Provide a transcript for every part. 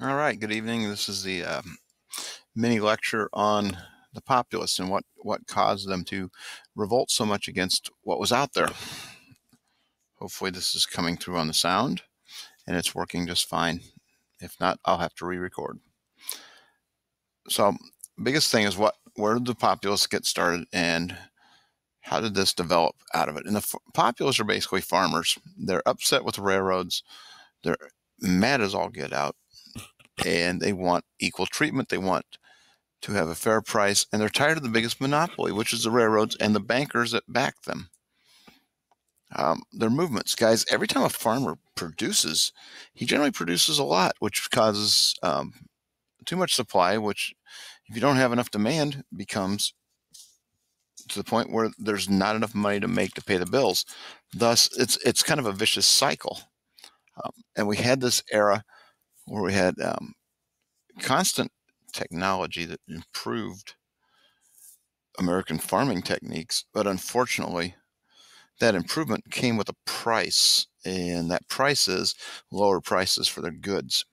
All right, good evening. This is the mini lecture on the populists and what caused them to revolt so much against what was out there. Hopefully this is coming through on the sound and it's working just fine. If not, I'll have to re-record. So biggest thing is where did the populists get started and how did this develop out of it? And the populists are basically farmers. They're upset with the railroads. They're mad as all get out and they want equal treatment. They want to have a fair price, and they're tired of the biggest monopoly, which is the railroads and the bankers that back them. Their movements, guys, every time a farmer produces, he generally produces a lot, which causes too much supply, which if you don't have enough demand, becomes to the point where there's not enough money to make to pay the bills. Thus, it's kind of a vicious cycle. And we had this era where we had constant technology that improved American farming techniques, but unfortunately, that improvement came with a price, and that price is lower prices for their goods.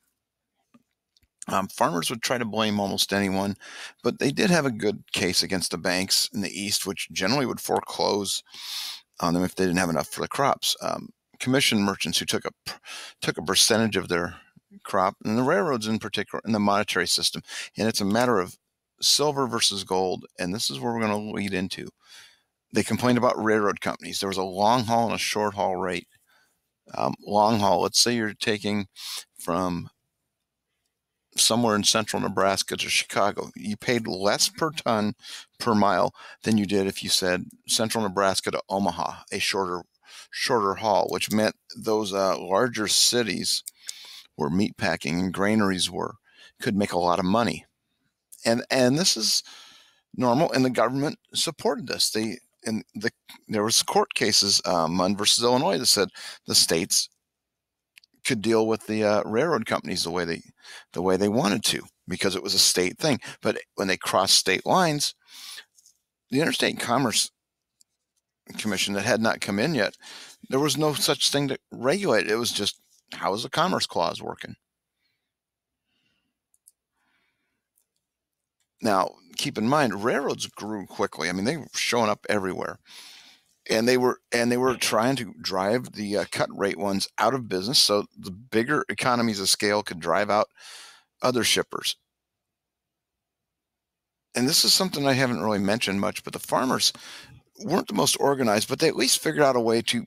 Farmers would try to blame almost anyone, but they did have a good case against the banks in the East, which generally would foreclose on them if they didn't have enough for the crops. Commission merchants who took a percentage of their crop, and the railroads in particular, in the monetary system. And it's a matter of silver versus gold, and this is where we're going to lead into. They complained about railroad companies. There was a long haul and a short haul rate. Long haul, let's say you're taking from somewhere in central Nebraska to Chicago. You paid less per ton per mile than you did if you said central Nebraska to Omaha, a shorter haul, which meant those larger cities where meat packing and granaries could make a lot of money. And this is normal, and the government supported this. There was court cases, Munn versus Illinois, that said the states could deal with the railroad companies the way they wanted to because it was a state thing. But when they crossed state lines, the Interstate Commerce Commission that had not come in yet, there was no such thing to regulate. It was just, how is the Commerce Clause working? Now, keep in mind, railroads grew quickly. I mean, they were showing up everywhere. And they were trying to drive the cut rate ones out of business so the bigger economies of scale could drive out other shippers. And this is something I haven't really mentioned much, but the farmers weren't the most organized, but they at least figured out a way to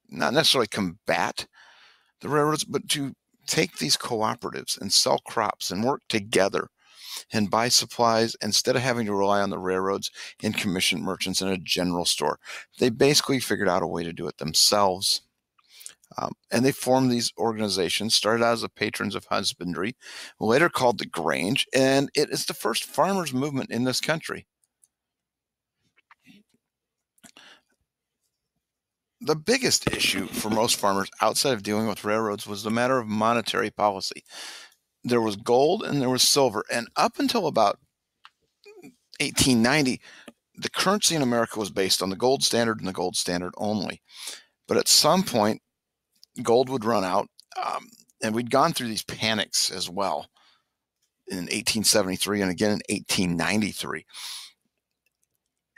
not necessarily combat the railroads, but to take these cooperatives and sell crops and work together and buy supplies instead of having to rely on the railroads and commission merchants in a general store. They basically figured out a way to do it themselves. And they formed these organizations, started out as the Patrons of Husbandry, later called the Grange, and it is the first farmers' movement in this country. The biggest issue for most farmers outside of dealing with railroads was the matter of monetary policy. There was gold and there was silver, and up until about 1890, the currency in America was based on the gold standard and the gold standard only. But at some point, gold would run out, and we'd gone through these panics as well in 1873 and again in 1893.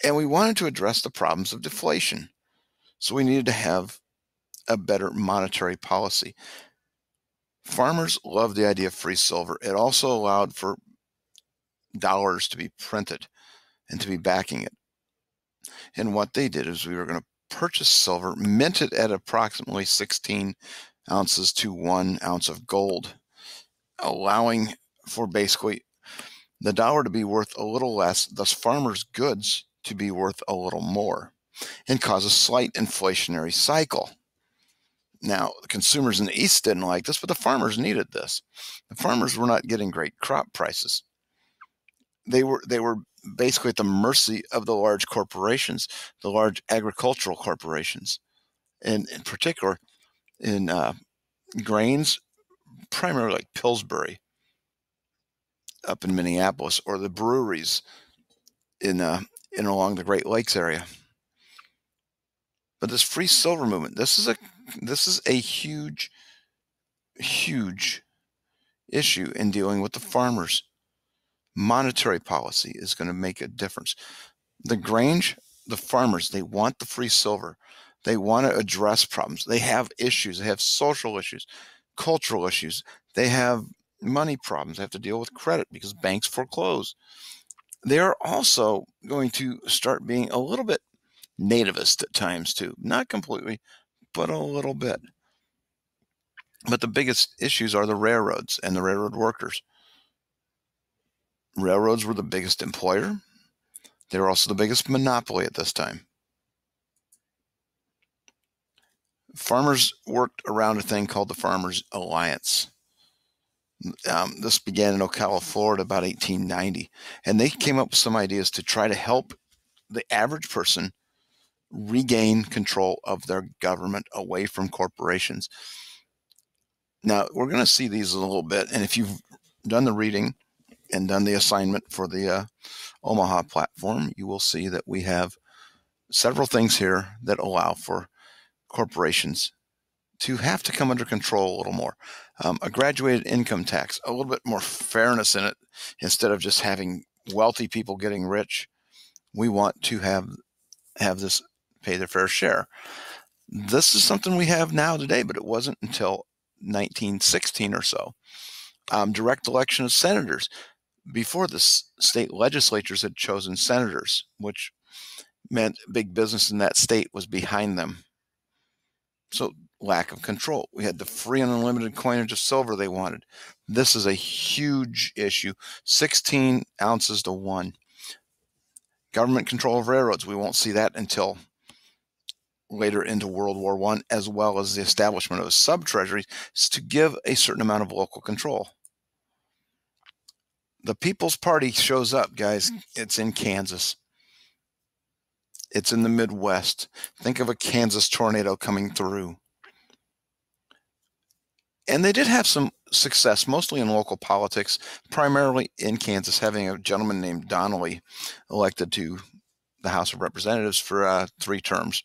And we wanted to address the problems of deflation. So we needed to have a better monetary policy. Farmers loved the idea of free silver. It also allowed for dollars to be printed and to be backing it. And what they did is we were going to purchase silver, mint it at approximately 16 ounces to 1 ounce of gold, allowing for basically the dollar to be worth a little less, thus farmers' goods to be worth a little more, and cause a slight inflationary cycle. Now, the consumers in the East didn't like this, but the farmers needed this. The farmers were not getting great crop prices. They were basically at the mercy of the large corporations, the large agricultural corporations, and in particular in grains, primarily like Pillsbury up in Minneapolis, or the breweries in along the Great Lakes area. But this free silver movement, this is a huge issue in dealing with the farmers. Monetary policy is going to make a difference. The Grange, the farmers, they want the free silver. They want to address problems. They have issues. They have social issues, cultural issues. They have money problems. They have to deal with credit because banks foreclose. They are also going to start being a little bit nativist at times too. Not completely, but a little bit. But the biggest issues are the railroads and the railroad workers. Railroads were the biggest employer. They were also the biggest monopoly at this time. Farmers worked around a thing called the Farmers Alliance. This began in Ocala, Florida, about 1890, and they came up with some ideas to try to help the average person regain control of their government away from corporations. Now, we're going to see these a little bit, and if you've done the reading and done the assignment for the Omaha platform, you will see that we have several things here that allow for corporations to have to come under control a little more. A graduated income tax, a little bit more fairness in it. Instead of just having wealthy people getting rich, we want to have this pay their fair share. This is something we have now today, but it wasn't until 1916 or so. Direct election of senators. Before this, state legislatures had chosen senators, which meant big business in that state was behind them. So lack of control. We had the free and unlimited coinage of silver they wanted. This is a huge issue. 16 ounces to 1. Government control of railroads. We won't see that until later into World War I, as well as the establishment of sub-treasuries to give a certain amount of local control. The People's Party shows up, guys. It's in Kansas. It's in the Midwest. Think of a Kansas tornado coming through. And they did have some success, mostly in local politics, primarily in Kansas, having a gentleman named Donnelly elected to the House of Representatives for 3 terms.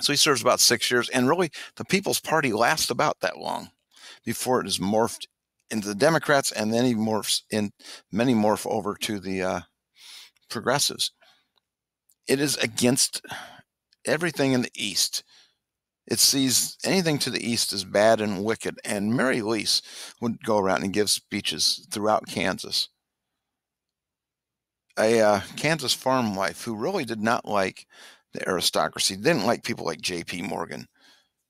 So he serves about 6 years, and really the People's Party lasts about that long before it is morphed into the Democrats, and then many morph over to the progressives. It is against everything in the East. It sees anything to the east as bad and wicked, and Mary Lease would go around and give speeches throughout Kansas. A Kansas farm wife who really did not like the aristocracy, didn't like people like J.P. Morgan.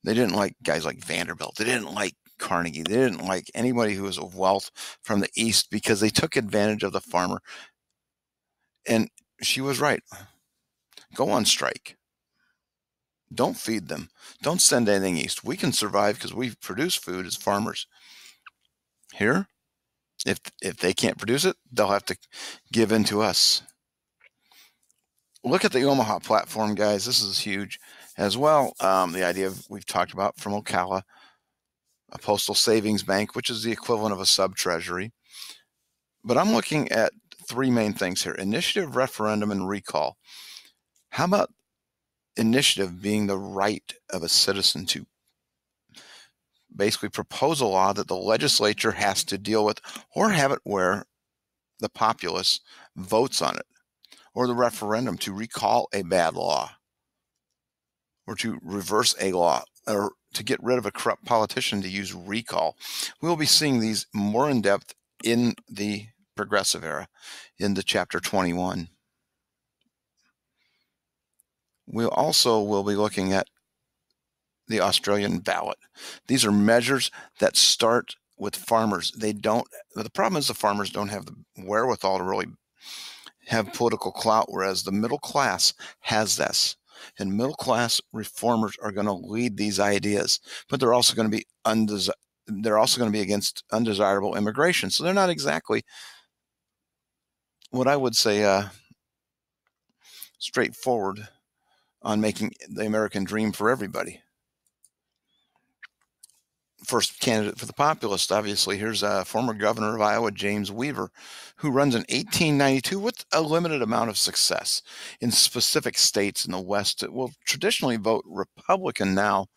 They didn't like guys like Vanderbilt. They didn't like Carnegie. They didn't like anybody who was of wealth from the east because they took advantage of the farmer. And she was right. Go on strike. Don't feed them. Don't send anything east. We can survive because we produce food as farmers. Here, if they can't produce it, they'll have to give in to us. Look at the Omaha platform, guys. This is huge as well. The idea we've talked about from Ocala, a postal savings bank, which is the equivalent of a sub-treasury. But I'm looking at 3 main things here: initiative, referendum, and recall. How about initiative being the right of a citizen to basically propose a law that the legislature has to deal with, or have it where the populace votes on it, or the referendum to recall a bad law, or to reverse a law, or to get rid of a corrupt politician, to use recall. We'll be seeing these more in depth in the progressive era, into chapter 21. We also will be looking at the Australian ballot. These are measures that start with farmers. The problem is the farmers don't have the wherewithal to really have political clout, whereas the middle class has this. And middle class reformers are going to lead these ideas, but they're also going to be against undesirable immigration. So they're not exactly what I would say straightforward on making the American dream for everybody. First candidate for the Populist, obviously, here's a former governor of Iowa, James Weaver, who runs in 1892 with a limited amount of success in specific states in the West that will traditionally vote Republican now.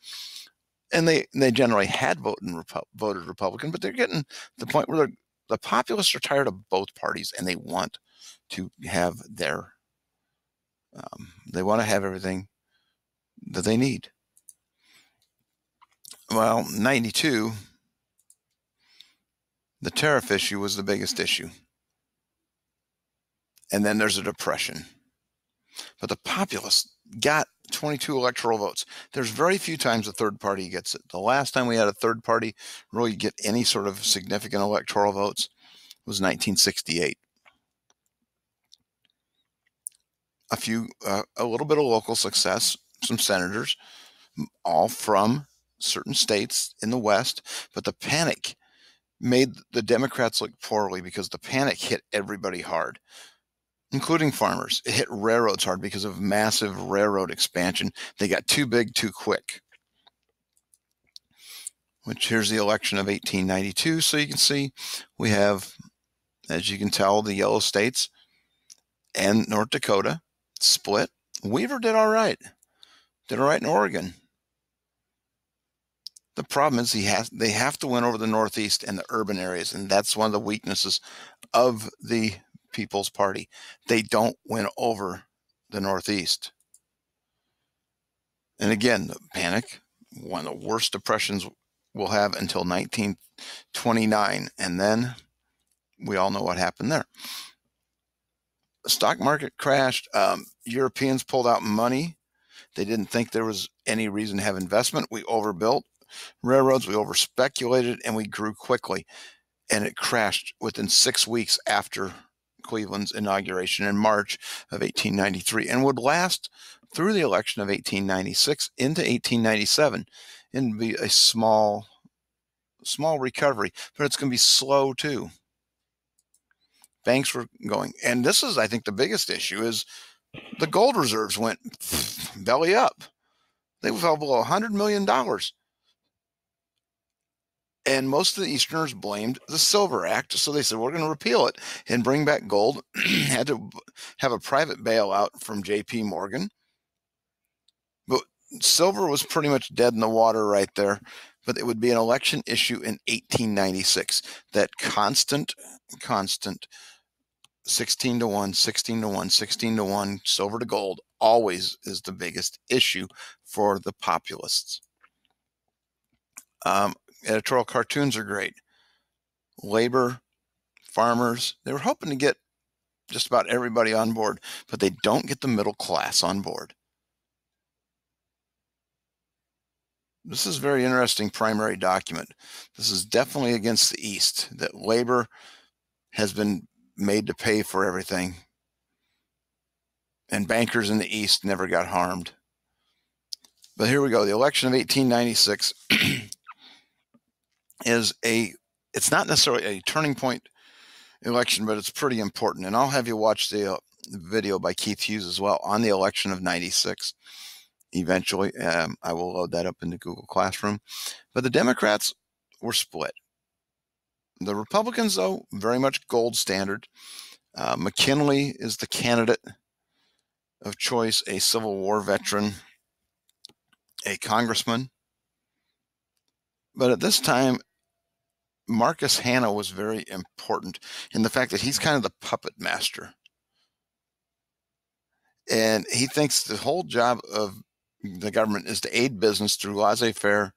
and they generally had voted Republican, but they're getting to the point where the populists are tired of both parties, and they want to have they want to have everything that they need. Well, 92, the tariff issue was the biggest issue. And then there's a depression. But the populists got 22 electoral votes. There's very few times a third party gets it. The last time we had a third party really get any sort of significant electoral votes was 1968. A little bit of local success, some senators, all from certain states in the West, but the panic made the Democrats look poorly because the panic hit everybody hard, including farmers. It hit railroads hard because of massive railroad expansion. They got too big too quick. Which here's the election of 1892. So you can see we have, as you can tell, the yellow states and North Dakota split. Weaver did all right. Did all right in Oregon. The problem is they have to win over the Northeast and the urban areas, and that's one of the weaknesses of the People's Party. They don't win over the Northeast. And again, the panic, one of the worst depressions we'll have until 1929, and then we all know what happened there. The stock market crashed. Europeans pulled out money. They didn't think there was any reason to have investment. We overbuilt railroads, we overspeculated, and we grew quickly. And it crashed within 6 weeks after Cleveland's inauguration in March of 1893, and would last through the election of 1896 into 1897, and be a small recovery, but it's going to be slow too. Banks were going, and this is, I think, the biggest issue is the gold reserves went belly up. They fell below $100 million. And most of the Easterners blamed the Silver Act, so they said, we're going to repeal it and bring back gold. Had to have a private bailout from J.P. Morgan. But silver was pretty much dead in the water right there. But it would be an election issue in 1896. That constant 16 to 1, 16 to 1, 16 to 1, silver to gold always is the biggest issue for the populists. Editorial cartoons are great. Labor, farmers, they were hoping to get just about everybody on board, but they don't get the middle class on board. This is a very interesting primary document. This is definitely against the East, that labor has been made to pay for everything, and bankers in the East never got harmed. But here we go. The election of 1896 it's not necessarily a turning point election, but it's pretty important. And I'll have you watch the video by Keith Hughes as well on the election of 96. Eventually, I will load that up into Google Classroom. But the Democrats were split. The Republicans, though, very much gold standard. McKinley is the candidate of choice, a Civil War veteran, a congressman. But at this time, Marcus Hanna was very important in the fact that he's kind of the puppet master. And he thinks the whole job of the government is to aid business through laissez-faire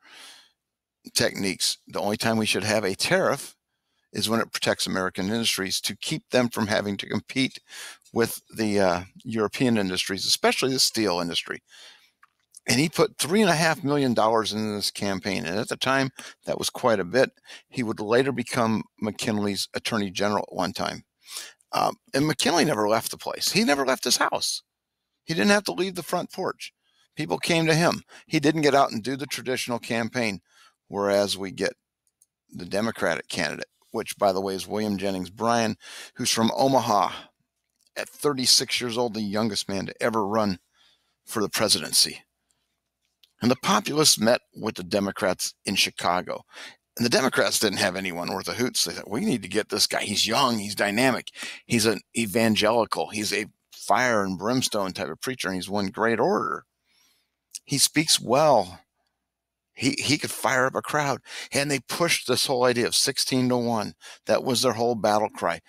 techniques. The only time we should have a tariff is when it protects American industries to keep them from having to compete with the European industries, especially the steel industry. And he put $3.5 million into this campaign. And at the time, that was quite a bit. He would later become McKinley's attorney general at one time. And McKinley never left the place. He never left his house. He didn't have to leave the front porch. People came to him. He didn't get out and do the traditional campaign, whereas we get the Democratic candidate, which, by the way, is William Jennings Bryan, who's from Omaha. At 36 years old, the youngest man to ever run for the presidency. And the populists met with the Democrats in Chicago. And the Democrats didn't have anyone worth a hoot. So they thought, we need to get this guy. He's young. He's dynamic. He's an evangelical. He's a fire and brimstone type of preacher. And he's one great orator. He speaks well. He could fire up a crowd, and they pushed this whole idea of 16-1. That was their whole battle cry.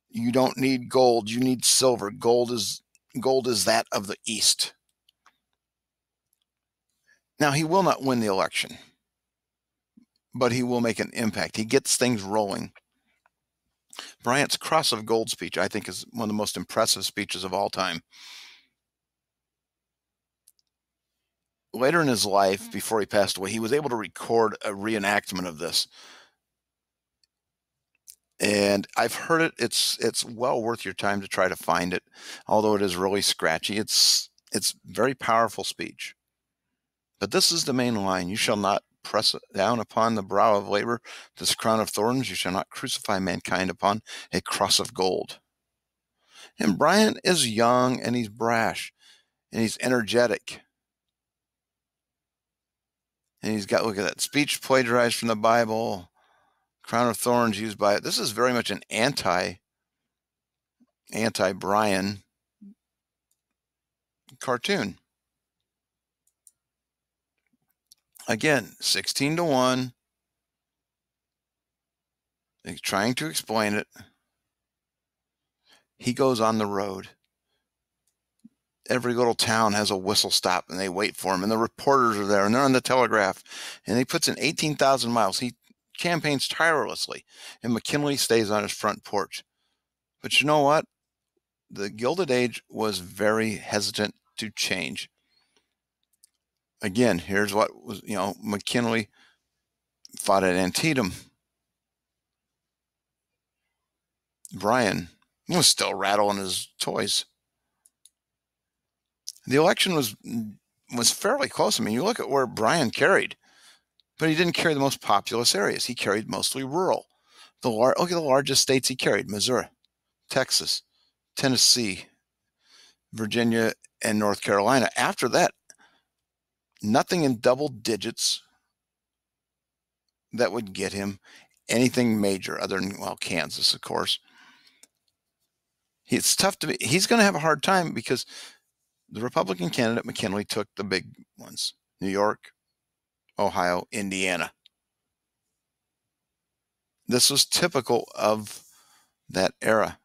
You don't need gold, you need silver. Gold is that of the East. Now, he will not win the election, but he will make an impact. He gets things rolling. Bryant's Cross of Gold speech, I think, is one of the most impressive speeches of all time. Later in his life, before he passed away, he was able to record a reenactment of this. And I've heard it. It's well worth your time to try to find it, although it is really scratchy. It's very powerful speech. But this is the main line: "You shall not press down upon the brow of labor this crown of thorns. You shall not crucify mankind upon a cross of gold." And Bryant is young, and he's brash, and he's energetic. And he's got, look at that, speech plagiarized from the Bible, crown of thorns used by it. This is very much an anti-Bryan cartoon. Again, 16-1. He's trying to explain it. He goes on the road. Every little town has a whistle stop, and they wait for him, and the reporters are there, and they're on the telegraph, and he puts in 18,000 miles. He campaigns tirelessly, and McKinley stays on his front porch. But you know what? The Gilded Age was very hesitant to change. Again, here's what was, McKinley fought at Antietam. Bryan was still rattling his toys. The election was fairly close. I mean, you look at where Bryan carried, but he didn't carry the most populous areas. He carried mostly rural. Look at the largest states he carried: Missouri, Texas, Tennessee, Virginia, and North Carolina. After that, nothing in double digits that would get him anything major other than, well, Kansas, of course. It's tough to be. He's going to have a hard time because the Republican candidate McKinley took the big ones: New York, Ohio, Indiana. This was typical of that era.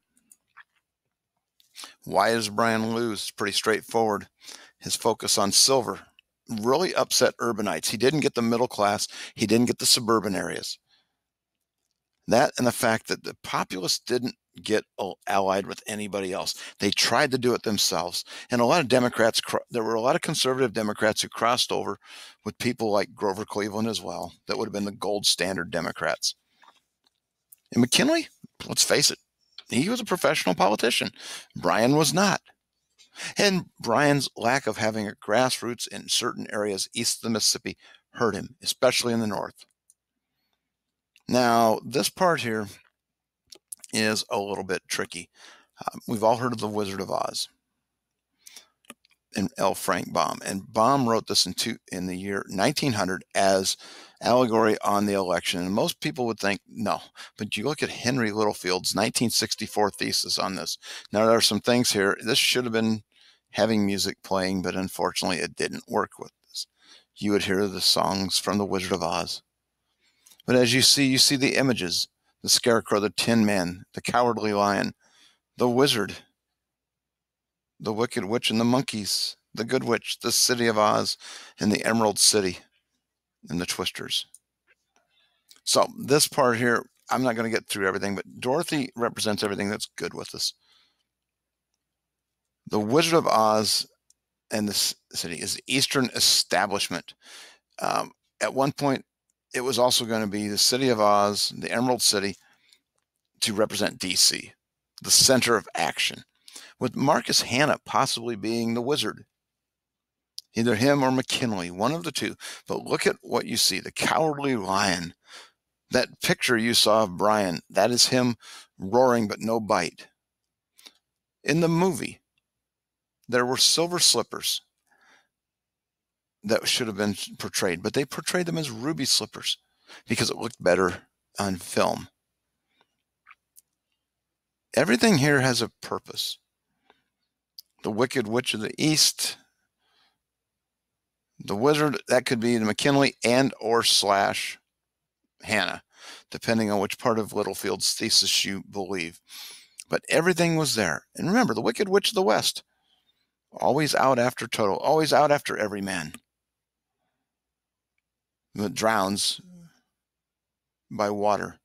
Why does Bryan lose? It's pretty straightforward. His focus on silver really upset urbanites. He didn't get the middle class. He didn't get the suburban areas. That, and the fact that the Populists didn't get allied with anybody else. They tried to do it themselves. And a lot of Democrats, there were a lot of conservative Democrats who crossed over with people like Grover Cleveland as well. That would have been the gold standard Democrats. And McKinley, let's face it, he was a professional politician. Bryan was not. And Bryan's lack of having a grassroots in certain areas east of the Mississippi hurt him, especially in the North. Now, this part here is a little bit tricky. We've all heard of The Wizard of Oz and L. Frank Baum. And Baum wrote this in the year 1900 as allegory on the election. And most people would think no. But you look at Henry Littlefield's 1964 thesis on this. Now, there are some things here. This should have been having music playing, but unfortunately it didn't work with this. You would hear the songs from The Wizard of Oz. But as you see the images: the Scarecrow, the Tin Man, the Cowardly Lion, the Wizard, the Wicked Witch and the Monkeys, the Good Witch, the City of Oz, and the Emerald City, and the Twisters. So this part here, I'm not going to get through everything, but Dorothy represents everything that's good with us. The Wizard of Oz and the city is the Eastern Establishment. At one point, it was also going to be the City of Oz, the Emerald City, to represent D.C., the center of action, with Marcus Hanna possibly being the wizard. Either him or McKinley, one of the two. But look at what you see: the Cowardly Lion. That picture you saw of Bryan, that is him roaring but no bite. In the movie, there were silver slippers that should have been portrayed, but they portrayed them as ruby slippers because it looked better on film. Everything here has a purpose. The Wicked Witch of the East, The wizard, that could be the McKinley and or slash Hannah, depending on which part of Littlefield's thesis you believe. But everything was there. And remember, the Wicked Witch of the West, always out after Toto, always out after every man that drowns by water.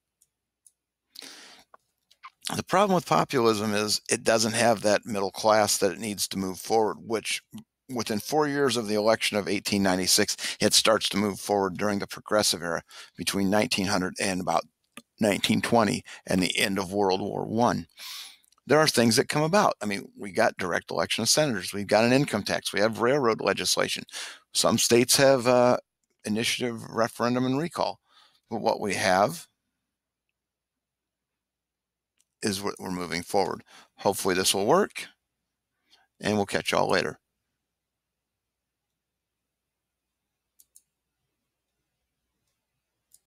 The problem with populism is it doesn't have that middle class that it needs to move forward, which within 4 years of the election of 1896, it starts to move forward during the Progressive era between 1900 and about 1920 and the end of World War I. There are things that come about. I mean, we got direct election of senators. We've got an income tax. We have railroad legislation. Some states have initiative, referendum, and recall. But what we have is what we're moving forward. Hopefully this will work, and we'll catch y'all later.